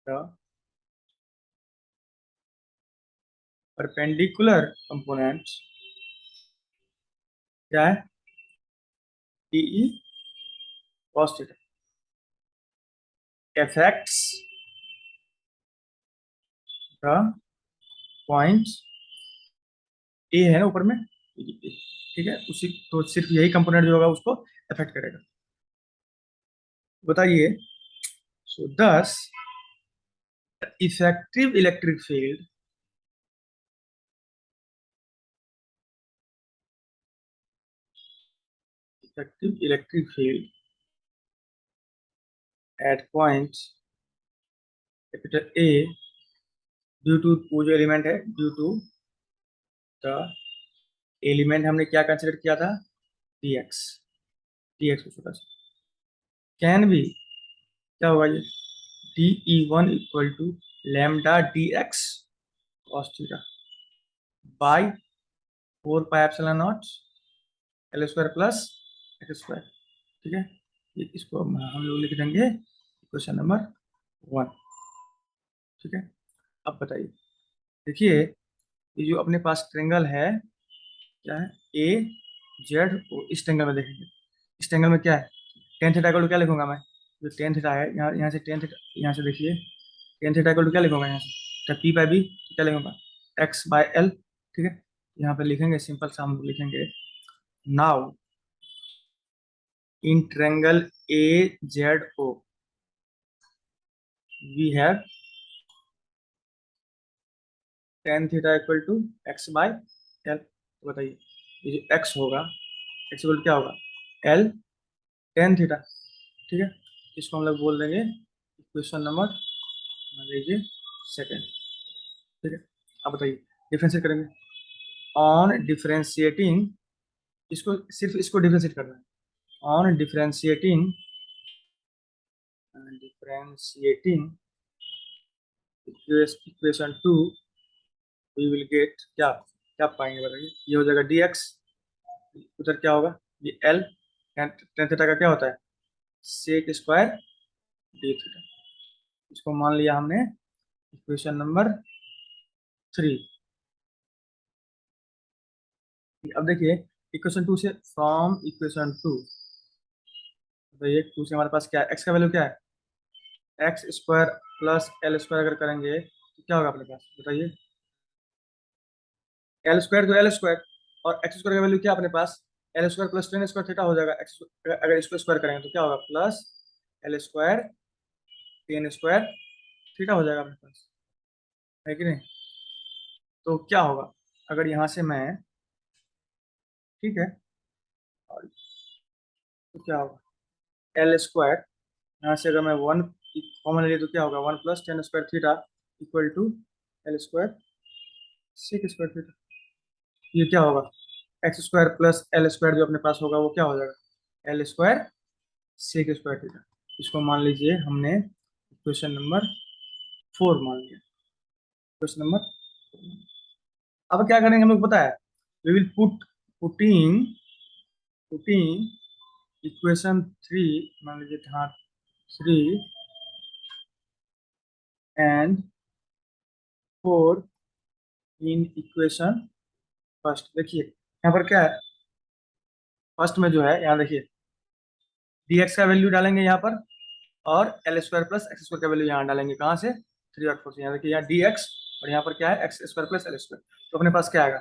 the perpendicular component क्या है D E cos theta affects the point A है ना ऊपर में, ठीक है, उसी तो सिर्फ यही कंपोनेंट जो होगा उसको अफेक्ट करेगा। बताइए, so thus effective electric field at point capital A due to, वो जो एलिमेंट है ड्यू टू द एलिमेंट हमने क्या कंसिडर किया था dx, dx को छोटा सा कैन बी, क्या होगा ये D E one equal to lambda D X cos theta by 4 pi epsilon naught L square plus x square. ठीक है, इसको हम लोग लिख देंगे क्वेश्चन नंबर 1। ठीक है, अब बताइए, देखिए ये जो अपने पास ट्रेंगल है क्या है ए जेड, इस ट्रेंगल में देखेंगे इस एंगल में क्या है, टेन थीटा इक्वल टू क्या लिखूंगा मैं, जो टेन थीटा है यहाँ यहाँ से टेन थीटा, यहाँ से देखिए टेन थीटा इक्वल टू क्या लिखूंगा यहाँ से, जब पी बाई बी क्या लिखूंगा, एक्स बाय एल। ठीक है, यहाँ पे लिखेंगे सिंपल सा हम लिखेंगे, now in triangle A Z O we have tan theta equal to X by L. तो बताइए ये जो एक्स होगा, एक्स इक्वल क्या होगा, एल टेन थीटा। ठीक है, इसको हम लोग बोल देंगे क्वेश्चन नंबर, मान लीजिए सेकेंड। ठीक है, अब बताइए डिफ्रेंशिएट करेंगे, ऑन डिफ्रेंशिएटिंग, इसको सिर्फ इसको डिफ्रेंशिएट करना है, on differentiating, differentiating equation two we will get क्या, क्या पाएंगे बताइए, ये हो जाएगा डी एक्स, उधर क्या होगा, ये एल टेन थीटा का क्या होता है, सेक स्क्वायर डी थीटा। इसको मान लिया हमने इक्वेशन नंबर 3। अब देखिए इक्वेशन 2 से, फ्रॉम इक्वेशन 2, बताइए 2 से हमारे पास क्या है, एक्स का वैल्यू क्या है, x square plus L square अगर करेंगे तो क्या होगा अपने पास बताइए, एल स्क्वायर तो एल स्क्वायर, और एक्स स्क्वायर का वैल्यू क्या है अपने पास, L square plus ten square theta हो जाएगा, एक्स अगर इसको स्क्वायर करेंगे तो क्या होगा, plus L square ten square theta हो जाएगा अपने पास, है कि नहीं। तो क्या होगा अगर यहाँ से मैं, ठीक है, और तो क्या होगा, एल स्क्वायर, यहाँ से अगर मैं वन कॉमन ले तो क्या होगा, one plus ten square theta equal to L square sec square theta. ये क्या होगा, X square plus L square जो अपने पास होगा वो क्या हो जाएगा, L square sec square theta. इसको मान लीजिए हमने क्वेश्चन नंबर 4 मान लिया, क्वेश्चन नंबर। अब क्या करेंगे हम लोग पता है, we will putting putting equation 3, मान लीजिए हाँ 3 एंड 4 इन इक्वेशन फर्स्ट। देखिए यहाँ पर क्या है, फर्स्ट में जो है यहाँ देखिए डी एक्स का वैल्यू डालेंगे यहाँ पर, और L square plus x square का वैल्यू यहाँ डालेंगे, कहाँ से, 3 और 4 से। यहाँ देखिए यहाँ डी एक्स और यहाँ पर क्या है, x square plus L square. तो अपने पास क्या आएगा,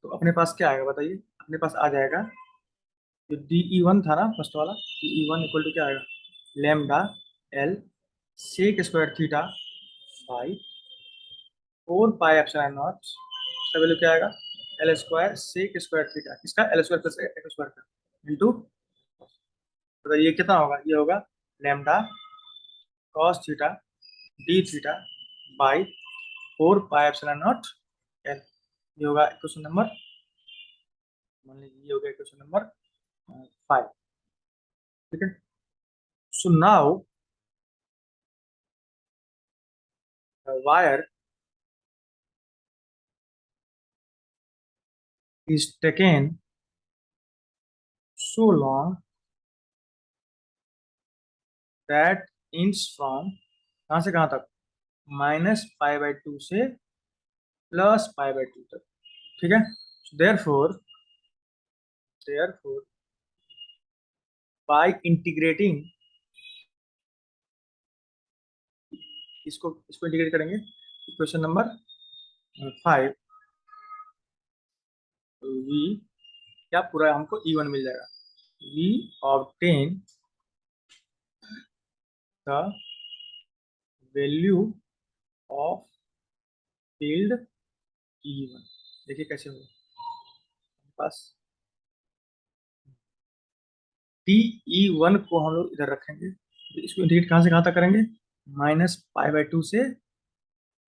तो अपने पास क्या आएगा बताइए, अपने पास आ जाएगा जो डी ई वन था ना फर्स्ट वाला, D E one equal to क्या आएगा, lambda L sec square theta by 4 pi epsilon naught, इसका वैल्यू क्या आएगा, L square sec square theta, इसका L square plus x square का इंटू, तो ये कितना होगा, ये होगा lambda cos theta D theta by 4 pi epsilon naught L. ये होगा क्वेश्चन नंबर, मान लीजिए ये हो गया क्वेश्चन नंबर 5। ठीक है, so now wire is taken so long that ends from, कहाँ से कहाँ तक, -π/2 से +π/2 तक। ठीक है, therefore by integrating, इसको इसको इंटीग्रेट करेंगे, क्वेश्चन नंबर 5, वी क्या पूरा हमको E1 मिल जाएगा, we obtain the value of field E1। देखिए कैसे होगा, पास टी ई वन को हम लोग इधर रखेंगे, तो इसको इंटीग्रेट कहाँ से कहाँ तक करेंगे, -π/2 से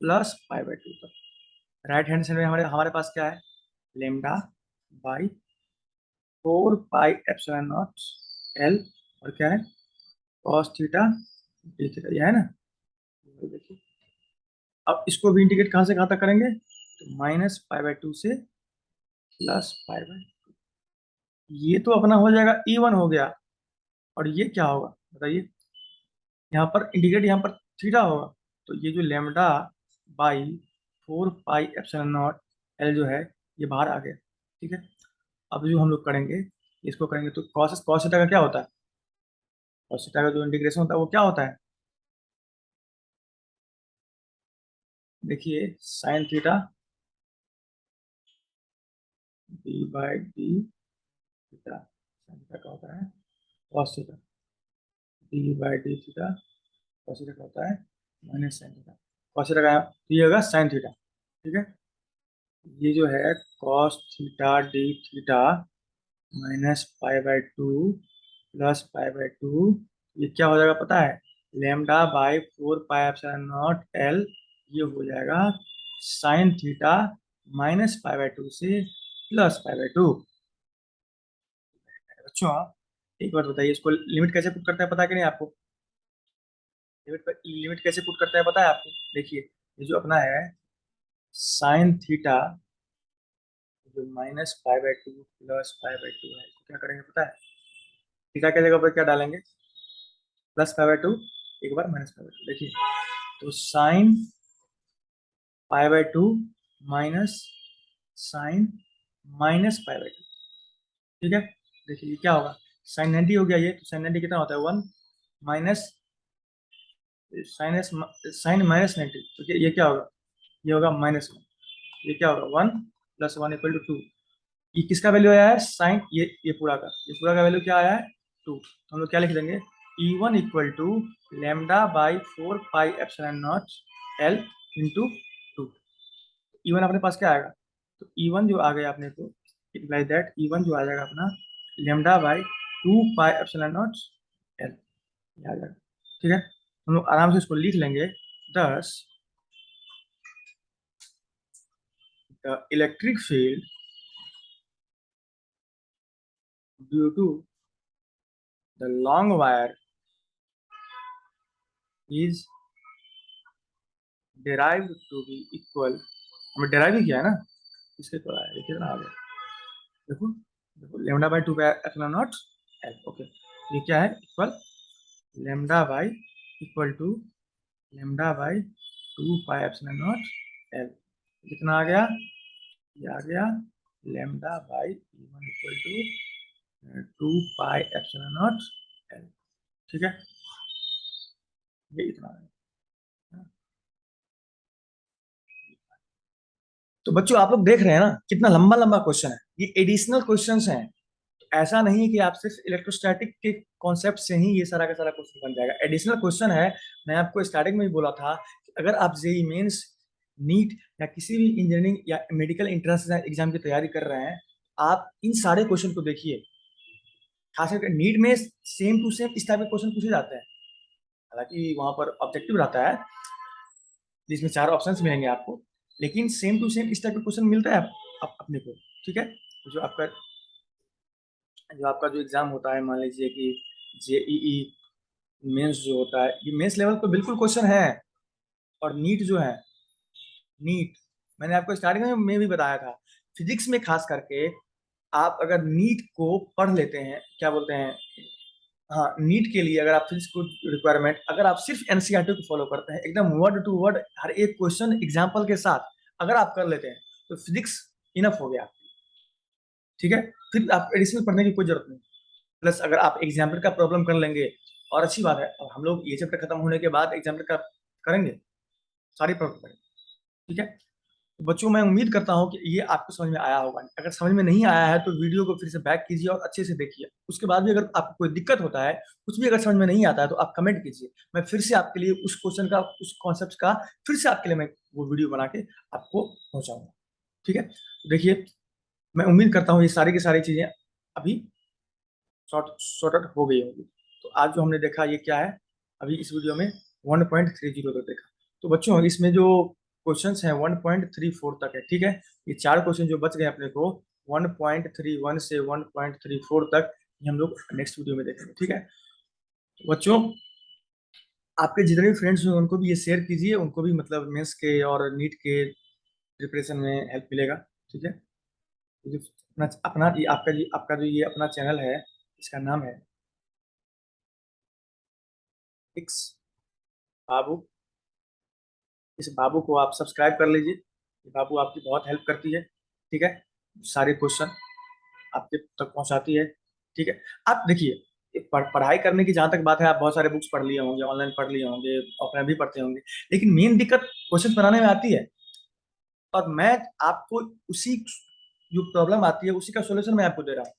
+π/2 तक। राइट हैंड साइड में हमारे हमारे पास क्या है, lambda by 4 pi epsilon naught L, और क्या है कॉस थीटा डी थीटा, ये है ना। तो देखिए अब इसको भी इंटीग्रेट कहाँ से कहाँ तक करेंगे, तो -π/2 से +π/2। ये तो अपना हो जाएगा E1 हो गया, और ये क्या होगा बताइए, यहाँ पर इंटीग्रेट यहाँ पर थीटा होगा, तो ये जो lambda by 4 pi epsilon naught L जो है ये बाहर आ गया। ठीक है, अब जो हम लोग करेंगे इसको करेंगे तो cos थीटा का क्या होता है, cos थीटा का जो इंटीग्रेशन होता है वो क्या होता है, देखिए sin theta D by D theta, sin theta का होता है cos theta D by D theta, cos theta का होता है minus sin theta, cos theta का तो ये होगा sin थीटा। ठीक है, ये जो है cos theta D theta minus pi by two plus pi by to, ये क्या हो जाएगा पता है, lambda by four pi epsilon naught L, ये हो जाएगा sine theta minus pi by to से प्लस पाई बाई टू। अच्छा, एक बात बताइए, इसको लिमिट कैसे पुट करता है पता है कि नहीं आपको, लिमिट कैसे पुट करता है पता है आपको, देखिए ये जो अपना है साइन थीटा जो minus pi by two plus pi by to है, इसको क्या करेंगे पता है, थीटा के जगह पर क्या डालेंगे, प्लस पाई बाई टू, एक बार माइनस पाई बाई टू, देखिए तो sine pi by two minus sine minus pi by two. ठीक है, देखिए ये क्या होगा, साइन 90 हो गया ये, तो साइन 90 कितना होता है 1 माइनस साइनस साइन माइनस 90, तो ये क्या होगा, ये होगा -1, ये क्या होगा 1 प्लस 1 इक्वल टू 2। ये किसका वैल्यू आया है साइन, ये पूरा का वैल्यू क्या आया है 2, तो हम लोग क्या लिख देंगे E1 equal to lambda by four pi epsilon naught L into two. E1 अपने पास क्या आएगा, तो E1 जो आ गया अपने को, इम्प्लाई दैट E1 जो आ जाएगा अपना lambda by two pi epsilon naught L, ये आ जाएगा। ठीक है, हम लोग आराम से इसको लिख लेंगे, thus the electric field due to the long wire is derived to be equal, हमें डेराइव ही किया है ना, इसके इक्वल आया, ये कितना आ गया, देखो देखो lambda by two epsilon naught L, okay ये क्या है equal lambda by equal to lambda by two pi epsilon naught L, कितना आ गया, ये आ गया lambda by one equal to two pi epsilon naught L. ठीक है, ये इतना आ गया। तो बच्चों आप लोग देख रहे हैं ना कितना लंबा लंबा क्वेश्चन है, ये एडिशनल क्वेश्चंस हैं, ऐसा नहीं कि आप सिर्फ इलेक्ट्रोस्टैटिक के कॉन्सेप्ट से ही ये सारा का सारा क्वेश्चन बन जाएगा, एडिशनल क्वेश्चन है। मैं आपको स्टार्टिंग में ही बोला था कि अगर आप जेई मेंस नीट या किसी भी इंजीनियरिंग या मेडिकल एंट्रेंस एग्जाम की तैयारी कर रहे हैं, आप इन सारे क्वेश्चन को देखिए, खास करके नीट में सेम टू सेम इस टाइप के क्वेश्चन पूछे जाते हैं, हालांकि वहां पर ऑब्जेक्टिव रहता है जिसमें चार ऑप्शंस मिलेंगे आपको, लेकिन सेम टू सेम इस टाइप का क्वेश्चन मिलता है अपने को। ठीक है, जो आपका जो एग्जाम होता है, मान लीजिए कि जेईई मेंस जो होता है, ये मेंस लेवल पे बिल्कुल क्वेश्चन है। और नीट जो है, नीट मैंने आपको स्टार्टिंग में भी बताया था, फिजिक्स में खास करके आप अगर नीट को पढ़ लेते हैं, क्या बोलते हैं, हाँ नीट के लिए अगर आप फिजिक्स को रिक्वायरमेंट, अगर आप सिर्फ एनसीईआरटी को फॉलो करते हैं एकदम वर्ड टू वर्ड हर एक क्वेश्चन एग्जाम्पल के साथ अगर आप कर लेते हैं, तो फिजिक्स इनफ हो गया। ठीक है, फिर आप एडिशनल पढ़ने की कोई जरूरत नहीं, प्लस अगर आप एग्जाम्पल का प्रॉब्लम कर लेंगे और अच्छी बात है, और हम लोग ये चैप्टर खत्म होने के बाद एग्जाम्पल का करेंगे, सारी प्रॉब्लम करेंगे। ठीक है, तो बच्चों मैं उम्मीद करता हूँ कि ये आपको समझ में आया होगा, अगर समझ में नहीं आया है तो वीडियो को फिर से बैक कीजिए और अच्छे से देखिए, उसके बाद भी अगर आपको कोई दिक्कत होता है, कुछ भी अगर समझ में नहीं आता है, तो आप कमेंट कीजिए, मैं फिर से आपके लिए उस क्वेश्चन का उस कॉन्सेप्ट का फिर से आपके लिए मैं वो वीडियो बना के आपको पहुंचाऊंगा। ठीक है, तो देखिए मैं उम्मीद करता हूँ ये सारी की सारी चीजें अभी सॉर्ट आउट हो गई होगी। तो आज जो हमने देखा ये क्या है, अभी इस वीडियो में 1.30 तक देखा। तो बच्चों इसमें जो क्वेश्चंस हैं 1.34 तक है। ठीक है, ये चार क्वेश्चन जो बच गए अपने को 1.31 से 1.34 तक, ये हम लोग नेक्स्ट वीडियो में देखेंगे। ठीक है, तो बच्चों आपके जितने भी फ्रेंड्स हैं उनको भी ये शेयर कीजिए, उनको भी मतलब मेंस के और नीट के प्रिपरेशन में हेल्प मिलेगा। ठीक है, ये जो अपना अपना ये आपका जो ये अपना चैनल है, इसका नाम है एक्स बाबू, इस बाबू को आप सब्सक्राइब कर लीजिए, ये बाबू आपकी बहुत हेल्प करती है। ठीक है, सारे क्वेश्चन आपके तक पहुंचाती है। ठीक है। आप देखिए, पढ़ाई करने की जहां तक बात है, आप बहुत सारे बुक्स पढ़ लिए होंगे, ऑनलाइन पढ़ लिए होंगे, ऑफलाइन भी पढ़ते होंगे, लेकिन मेन दिक्कत क्वेश्चन बनाने में आती है। और मैं आपको उसी जो प्रॉब्लम आती है उसी का सोल्यूशन मैं आपको दे रहा हूँ।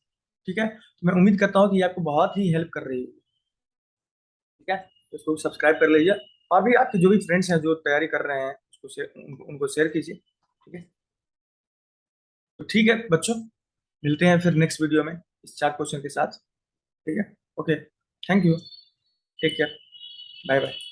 ठीक है, तो मैं उम्मीद करता हूँ कि ये आपको बहुत ही हेल्प कर रही है। ठीक है, तो इसको सब्सक्राइब कर लीजिए, और भी आपके जो भी फ्रेंड्स हैं जो तैयारी कर रहे हैं उसको शेयर, उनको शेयर कीजिए। ठीक है, तो ठीक है बच्चों, मिलते हैं फिर नेक्स्ट वीडियो में इस 4 क्वेश्चन के साथ। ठीक है, okay, thank you, take care, bye bye.